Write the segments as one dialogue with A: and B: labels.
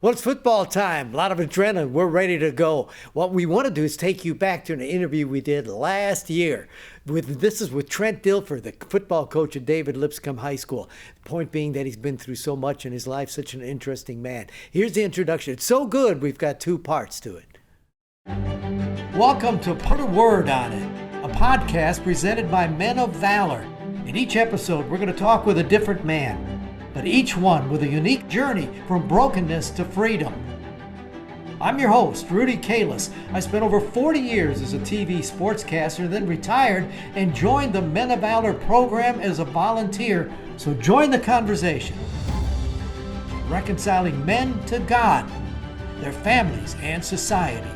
A: Well, it's football time. A lot of adrenaline. We're ready to go. What we want to do is take you back to an interview we did last year. This is with Trent Dilfer, the football coach at David Lipscomb High School. The point being that he's been through so much in his life, such an interesting man. Here's the introduction. It's so good, we've got two parts to it. Welcome to Put a Word on It, a podcast presented by Men of Valor. In each episode, we're going to talk with a different man, but each one with a unique journey from brokenness to freedom. I'm your host, Rudy Kalis. I spent over 40 years as a TV sportscaster, then retired and joined the Men of Valor program as a volunteer. So join the conversation. Reconciling men to God, their families, and society.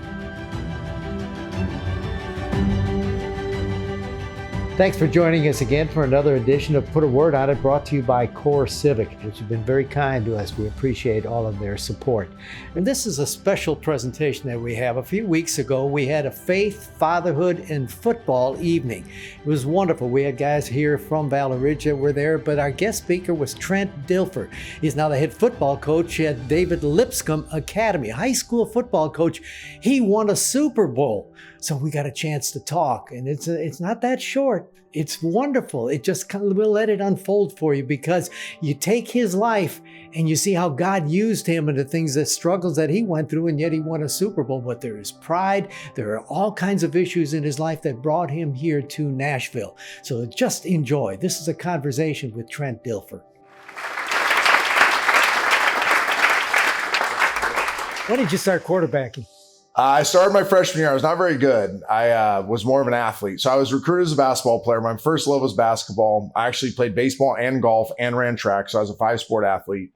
A: Thanks for joining us again for another edition of Put a Word on It, brought to you by Core Civic, which have been very kind to us. We appreciate all of their support. And this is a special presentation that we have. A few weeks ago, we had a faith, fatherhood, and football evening. It was wonderful. We had guys here from Valor Ridge that were there, but our guest speaker was Trent Dilfer. He's now the head football coach at David Lipscomb Academy, high school football coach. He won a Super Bowl. So we got a chance to talk, and it's not that short. It's wonderful. It just we'll let it unfold for you, because you take his life and you see how God used him and the things, the struggles that he went through, and yet he won a Super Bowl. But there is pride. There are all kinds of issues in his life that brought him here to Nashville. So just enjoy. This is a conversation with Trent Dilfer. When did you start quarterbacking?
B: I started my freshman year. I was not very good. I was more of an athlete. So I was recruited as a basketball player. My first love was basketball. I actually played baseball and golf and ran track. So I was a 5-sport athlete.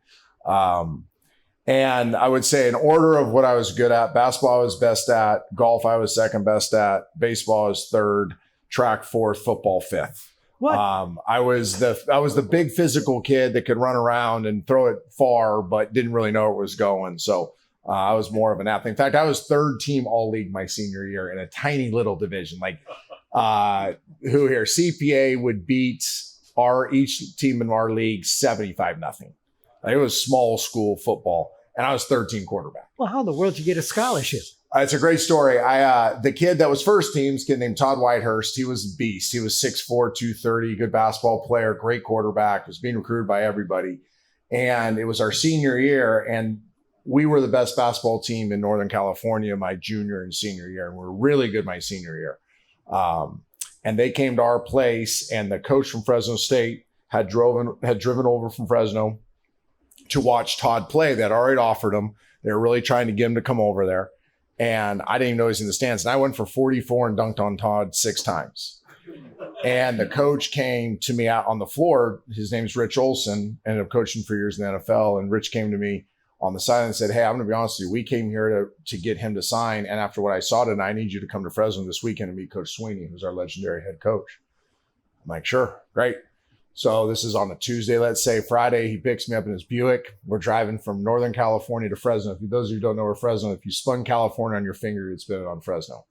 B: And I would say in order of what I was good at, basketball I was best at, golf I was second best at, baseball I was third, track fourth, football fifth.
A: What?
B: I was the big physical kid that could run around and throw it far, but didn't really know where it was going. So I was more of an athlete. In fact, I was third team all league my senior year in a tiny little division. Like who here? CPA would beat each team in our league 75-0. Like, it was small school football, and I was third team quarterback.
A: Well, how in the world did you get a scholarship?
B: It's a great story. The kid that was first team's kid named Todd Whitehurst. He was a beast. He was 6'4", 230, good basketball player, great quarterback, was being recruited by everybody. And it was our senior year, and we were the best basketball team in Northern California my junior and senior year, and we were really good my senior year. And they came to our place, and the coach from Fresno State had driven over from Fresno to watch Todd play. They had already offered him. They were really trying to get him to come over there. And I didn't even know he was in the stands. And I went for 44 and dunked on Todd 6 times. And the coach came to me out on the floor. His name's Rich Olson, ended up coaching for years in the NFL. And Rich came to me on the side and said, "Hey, I'm going to be honest with you. We came here to get him to sign. And after what I saw tonight, I need you to come to Fresno this weekend and meet Coach Sweeney, who's our legendary head coach." I'm like, "Sure, great." So this is on a Tuesday, let's say. Friday, he picks me up in his Buick. We're driving from Northern California to Fresno. If those of you who don't know where Fresno, if you spun California on your finger, you'd spin it on Fresno.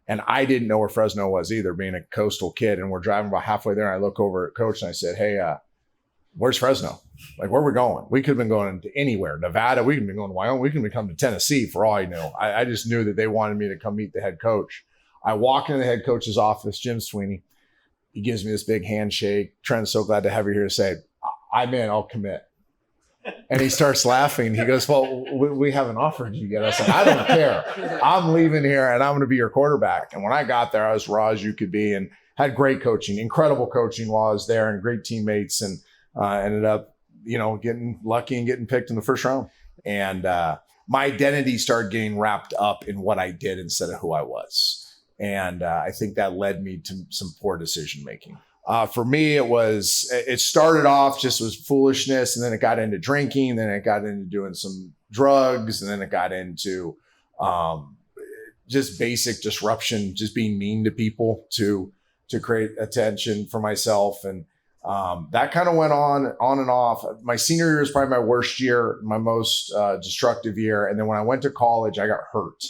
B: And I didn't know where Fresno was either, being a coastal kid. And we're driving about halfway there, and I look over at Coach and I said, "Hey, where's Fresno? Like, where are we going?" We could have been going to anywhere. Nevada, we could have been going to Wyoming. We could have come to Tennessee for all I knew. I just knew that they wanted me to come meet the head coach. I walk into the head coach's office, Jim Sweeney. He gives me this big handshake. "Trent, so glad to have you here." To say, "I'm in, I'll commit." And he starts laughing. He goes, "Well, we haven't offered you yet." I said, "I don't care. I'm leaving here and I'm going to be your quarterback." And when I got there, I was raw as you could be, and had great coaching, incredible coaching while I was there, and great teammates, and ended up, getting lucky and getting picked in the first round. And my identity started getting wrapped up in what I did instead of who I was. And I think that led me to some poor decision making. For me, it started off just with foolishness, and then it got into drinking, then it got into doing some drugs, and then it got into just basic disruption, just being mean to people to create attention for myself. And that kind of went on and off. My senior year was probably my worst year, my most destructive year. And then when I went to college, I got hurt.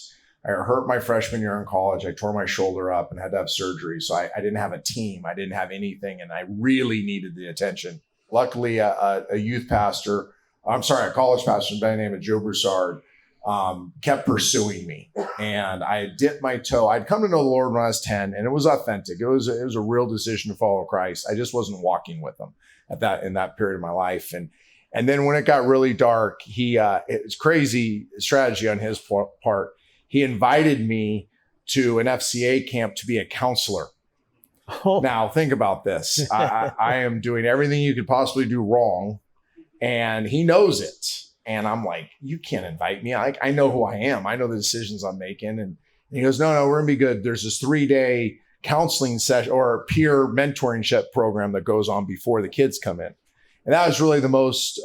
B: I got hurt my freshman year in college. I tore my shoulder up and had to have surgery. So I didn't have a team. I didn't have anything. And I really needed the attention. Luckily, a youth pastor a college pastor by the name of Joe Broussard, kept pursuing me. And I had dipped my toe. I'd come to know the Lord when I was 10, and it was authentic. It was a real decision to follow Christ. I just wasn't walking with him in that period of my life. And then when it got really dark, it's crazy strategy on his part. He invited me to an FCA camp to be a counselor.
A: Oh.
B: Now, think about this. I am doing everything you could possibly do wrong, and he knows it. And I'm like, you can't invite me. I know who I am. I know the decisions I'm making. And he goes, no, we're going to be good. There's this 3-day counseling session or peer mentorship program that goes on before the kids come in. And that was really the most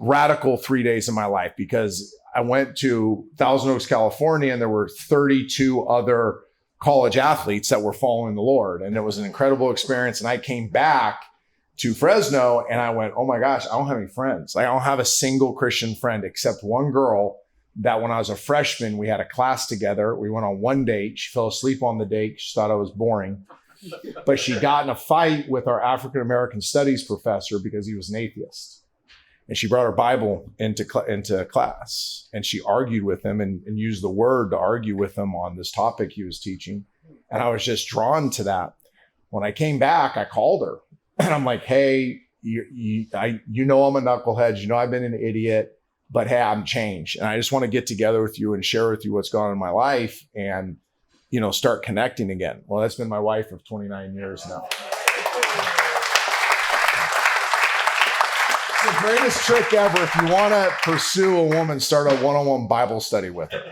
B: radical 3 days of my life, because I went to Thousand Oaks, California, and there were 32 other college athletes that were following the Lord. And it was an incredible experience. And I came back to Fresno and I went, oh my gosh, I don't have any friends. I don't have a single Christian friend except one girl that when I was a freshman, we had a class together. We went on one date. She fell asleep on the date. She thought I was boring, but she got in a fight with our African-American studies professor because he was an atheist. And she brought her Bible into class, and she argued with him and used the word to argue with him on this topic he was teaching. And I was just drawn to that. When I came back, I called her. And I'm like, hey, you know I'm a knucklehead. You know I've been an idiot, but hey, I'm changed. And I just want to get together with you and share with you what's going on in my life and, start connecting again. Well, that's been my wife of 29 years now. It's the greatest trick ever. If you want to pursue a woman, start a one-on-one Bible study with her.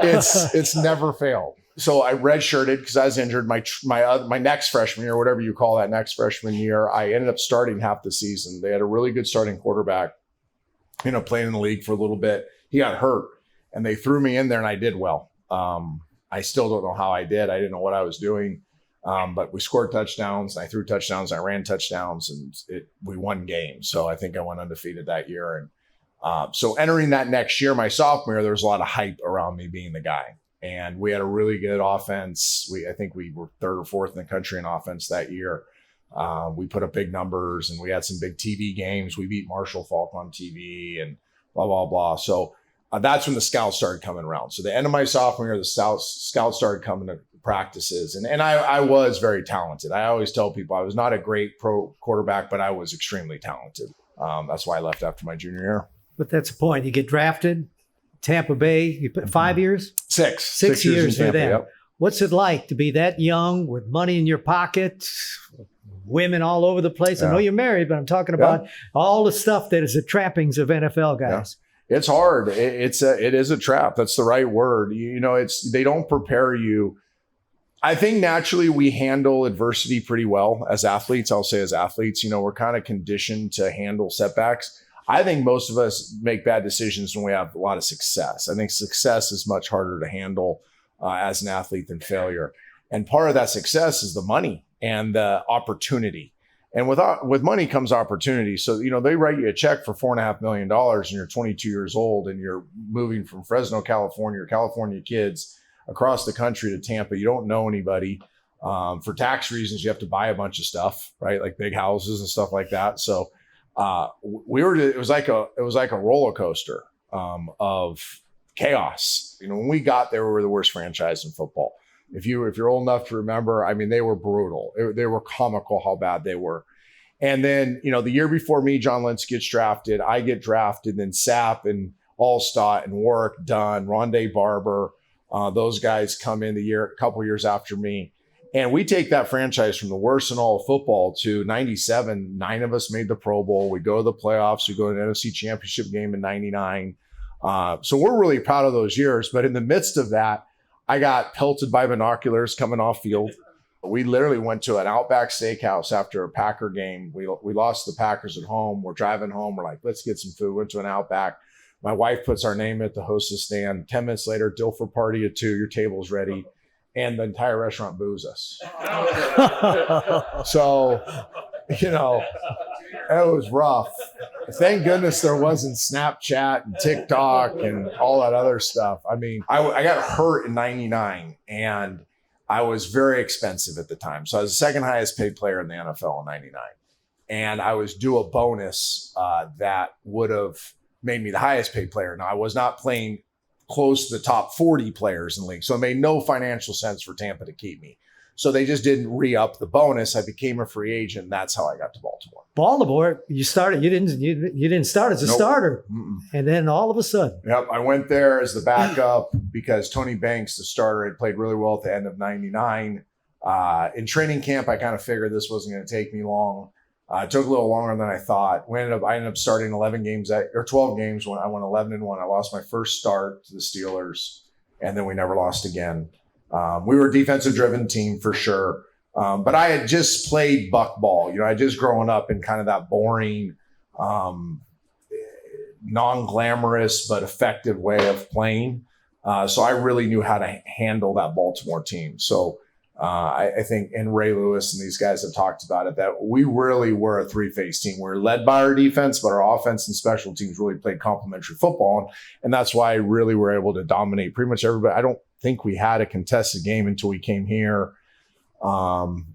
B: It's never failed. So I redshirted because I was injured. My next freshman year, whatever you call that next freshman year, I ended up starting half the season. They had a really good starting quarterback, playing in the league for a little bit. He got hurt, and they threw me in there, and I did well. I still don't know how I did. I didn't know what I was doing, but we scored touchdowns, and I threw touchdowns, and I ran touchdowns, and we won games. So I think I went undefeated that year. And so entering that next year, my sophomore year, there was a lot of hype around me being the guy. And we had a really good offense. I think we were 3rd or 4th in the country in offense that year. We put up big numbers, and we had some big TV games. We beat Marshall Falk on TV and blah, blah, blah. So that's when the scouts started coming around. So the end of my sophomore year, the scouts started coming to practices. And I was very talented. I always tell people I was not a great pro quarterback, but I was extremely talented. That's why I left after my junior year.
A: But that's the point. You get drafted. Tampa Bay, you put 5 years?
B: 6.
A: 6 years for
B: Tampa,
A: them.
B: yep.
A: What's it like to be that young with money in your pocket, women all over the place? Yeah. I know you're married, but I'm talking about all the stuff that is the trappings of NFL guys.
B: Yeah. It's hard. It is a trap. That's the right word. They don't prepare you. I think naturally we handle adversity pretty well as athletes. I'll say as athletes, we're kind of conditioned to handle setbacks. I think most of us make bad decisions when we have a lot of success. I think success is much harder to handle as an athlete than failure. And part of that success is the money and the opportunity. And with money comes opportunity. So, they write you a check for $4.5 million and you're 22 years old and you're moving from Fresno, California, or California kids across the country to Tampa. You don't know anybody. For tax reasons, you have to buy a bunch of stuff, right? Like big houses and stuff like that. So, it was like a roller coaster of chaos. When we got there, we were the worst franchise in football. If you're old enough to remember, they were brutal. They were comical how bad they were. And then, the year before me, John Lentz gets drafted. I get drafted. Then Sapp and Allstott and Warwick Dunn, Rondé Barber, those guys come in a couple years after me. And we take that franchise from the worst in all of football to 97. 9 of us made the Pro Bowl. We go to the playoffs. We go to an NFC Championship game in 99. So we're really proud of those years. But in the midst of that, I got pelted by binoculars coming off field. We literally went to an Outback Steakhouse after a Packer game. We lost the Packers at home. We're driving home. We're like, let's get some food. Went to an Outback. My wife puts our name at the hostess stand. 10 minutes later, Dilfer party at 2. Your table's ready. And the entire restaurant boos us. So, it was rough. Thank goodness there wasn't Snapchat and TikTok and all that other stuff. I got hurt in 99 and I was very expensive at the time. So I was the second highest paid player in the NFL in 99. and I was due a bonus that would have made me the highest paid player. Now, I was not playing close to the top 40 players in the league, so it made no financial sense for Tampa to keep me. So they just didn't re-up the bonus. I became a free agent. That's how I got to Baltimore.
A: Baltimore, you started. You didn't start as a starter, and then all of a sudden,
B: yep, I went there as the backup because Tony Banks, the starter, had played really well at the end of '99. In training camp, I kind of figured this wasn't going to take me long. It took a little longer than I thought. I ended up starting 11 games or 12 games when I went 11-1. I lost my first start to the Steelers, and then we never lost again. We were a defensive-driven team for sure, but I had just played buck ball. I just grown up in kind of that boring, non-glamorous but effective way of playing. So I really knew how to handle that Baltimore team. So I think, and Ray Lewis and these guys have talked about it, that we really were a three-phase team. We were led by our defense, but our offense and special teams really played complementary football. And that's why I really were able to dominate pretty much everybody. I don't think we had a contested game until we came here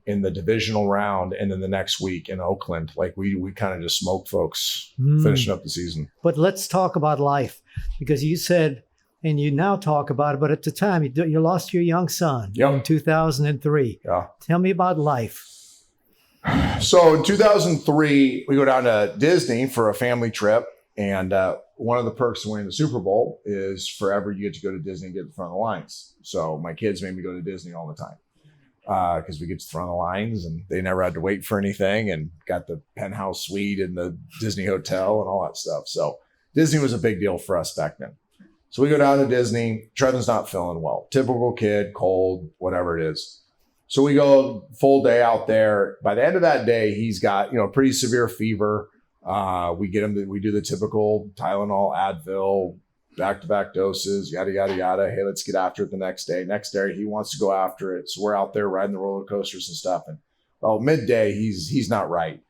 B: in the divisional round, and then the next week in Oakland. Like we kind of just smoked folks finishing up the season.
A: But let's talk about life, because you said, and you now talk about it, but at the time you lost your young son in 2003.
B: Yeah.
A: Tell me about life.
B: So in 2003, we go down to Disney for a family trip. And one of the perks of winning the Super Bowl is forever you get to go to Disney and get to the front of the lines. So my kids made me go to Disney all the time because we get to the front of the lines, and they never had to wait for anything, and got the penthouse suite in the Disney hotel and all that stuff. So Disney was a big deal for us back then. So we go down to Disney. Trevin's not feeling well. Typical kid, cold, whatever it is. So we go full day out there. By the end of that day, he's got, pretty severe fever. We get him, we do the typical Tylenol, Advil, back-to-back doses, yada, yada, yada. Hey, let's get after it the next day. Next day, he wants to go after it. So we're out there riding the roller coasters and stuff. And midday, he's not right.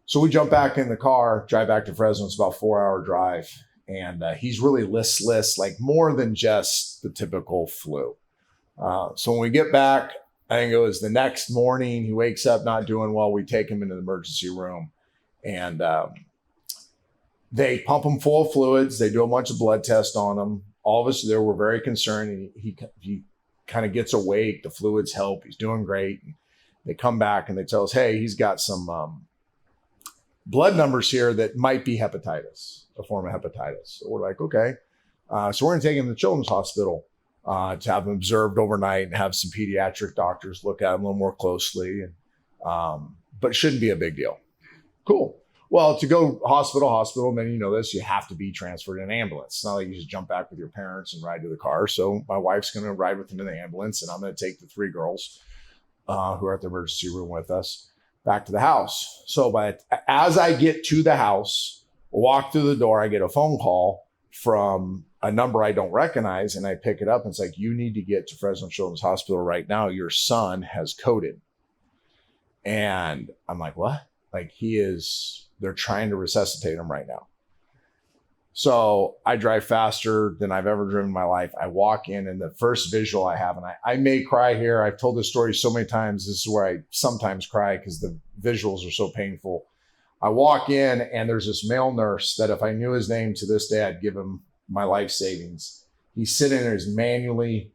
B: So we jump back in the car, drive back to Fresno. It's about a 4-hour drive. And he's really listless, like more than just the typical flu. So when we get back, I think it was the next morning, he wakes up not doing well. We take him into the emergency room, and they pump him full of fluids. They do a bunch of blood tests on him. All of us there were very concerned. And he kind of gets awake. The fluids help. He's doing great. And they come back and they tell us, hey, he's got some blood numbers here that might be hepatitis, a form of hepatitis. So we're like, okay. So we're going to take him to the Children's Hospital to have him observed overnight and have some pediatric doctors look at him a little more closely. And, but shouldn't be a big deal. Cool. Well, to go hospital, then you know this, you have to be transferred in an ambulance. It's not like you just jump back with your parents and ride to the car. So my wife's going to ride with him in the ambulance, and I'm going to take the 3 girls who are at the emergency room with us back to the house. So as I get to the house, walk through the door, I get a phone call from a number I don't recognize, and I pick it up, and it's like, you need to get to Fresno Children's Hospital right now. Your son has coded. And I'm like, what? Like they're trying to resuscitate him right now. So I drive faster than I've ever driven in my life. I walk in, and the first visual I have, and I may cry here. I've told this story so many times. This is where I sometimes cry because the visuals are so painful. I walk in, and there's this male nurse that if I knew his name to this day, I'd give him my life savings. He's sitting there, he's manually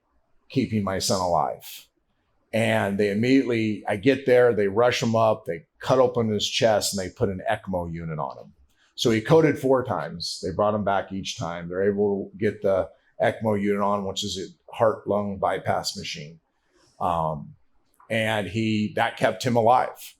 B: keeping my son alive. And I get there, they rush him up, they cut open his chest, and they put an ECMO unit on him. So he coded 4 times. They brought him back each time. They're able to get the ECMO unit on, which is a heart-lung bypass machine. And that kept him alive.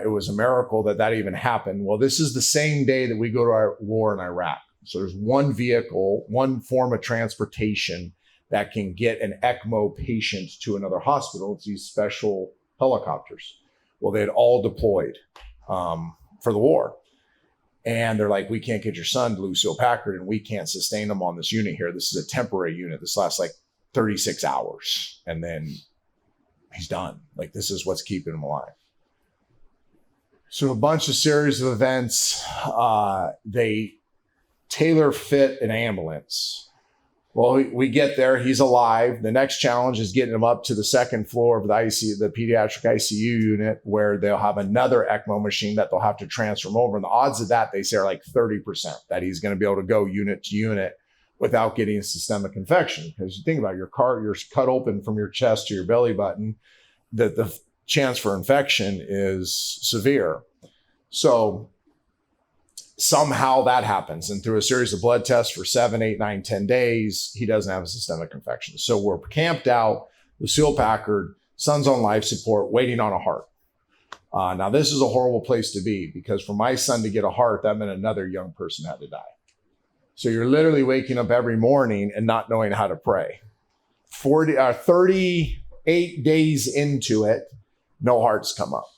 B: It was a miracle that even happened. Well, this is the same day that we go to our war in Iraq. So there's one vehicle, one form of transportation that can get an ECMO patient to another hospital. It's these special helicopters. Well, they had all deployed for the war. And they're like, we can't get your son to Lucille Packard, and we can't sustain him on this unit here. This is a temporary unit. This lasts like 36 hours. And then he's done. Like, this is what's keeping him alive. So a bunch of series of events, they tailor fit an ambulance Well, we get there. He's alive. The next challenge is getting him up to the second floor of the the pediatric ICU unit, where they'll have another ECMO machine that they'll have to transfer him over. And the odds of that, they say, are like 30% that he's going to be able to go unit to unit without getting a systemic infection. Because you think about it, you're cut open from your chest to your belly button, that the chance for infection is severe. So somehow that happens. And through a series of blood tests for 7, 8, 9, 10 days, he doesn't have a systemic infection. So we're camped out, Lucille Packard, son's on life support, waiting on a heart. Now, this is a horrible place to be, because for my son to get a heart, that meant another young person had to die. So you're literally waking up every morning and not knowing how to pray. 38 days into it, no hearts come up.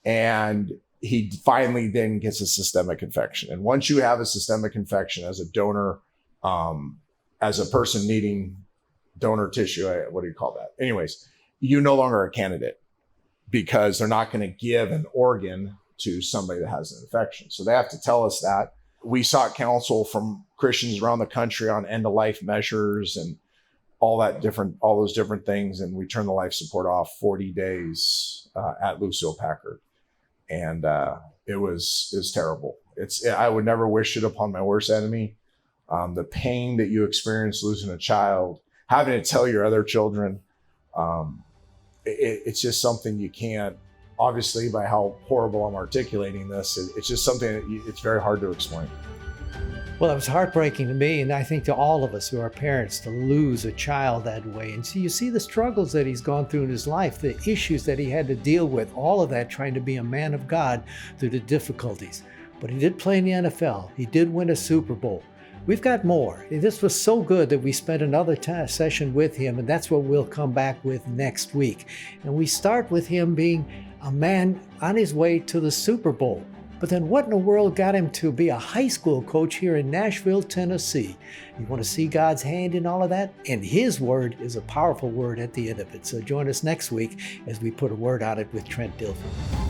B: And he finally then gets a systemic infection. And once you have a systemic infection as a donor, as a person needing donor tissue, what do you call that? Anyways, you no longer a candidate, because they're not going to give an organ to somebody that has an infection. So they have to tell us that. We sought counsel from Christians around the country on end-of-life measures and all those different things. And we turned the life support off 40 days at Lucille Packard. And it was terrible. I would never wish it upon my worst enemy. The pain that you experience losing a child, having to tell your other children, it's just something you can't, obviously, by how horrible I'm articulating this, it's just something that it's very hard to explain.
A: Well, it was heartbreaking to me, and I think to all of us who are parents, to lose a child that way. And so you see the struggles that he's gone through in his life, the issues that he had to deal with, all of that trying to be a man of God through the difficulties. But he did play in the NFL. He did win a Super Bowl. We've got more. This was so good that we spent another session with him, and that's what we'll come back with next week. And we start with him being a man on his way to the Super Bowl. But then what in the world got him to be a high school coach here in Nashville, Tennessee? You want to see God's hand in all of that? And his word is a powerful word at the end of it. So join us next week as we put a word on it with Trent Dilfer.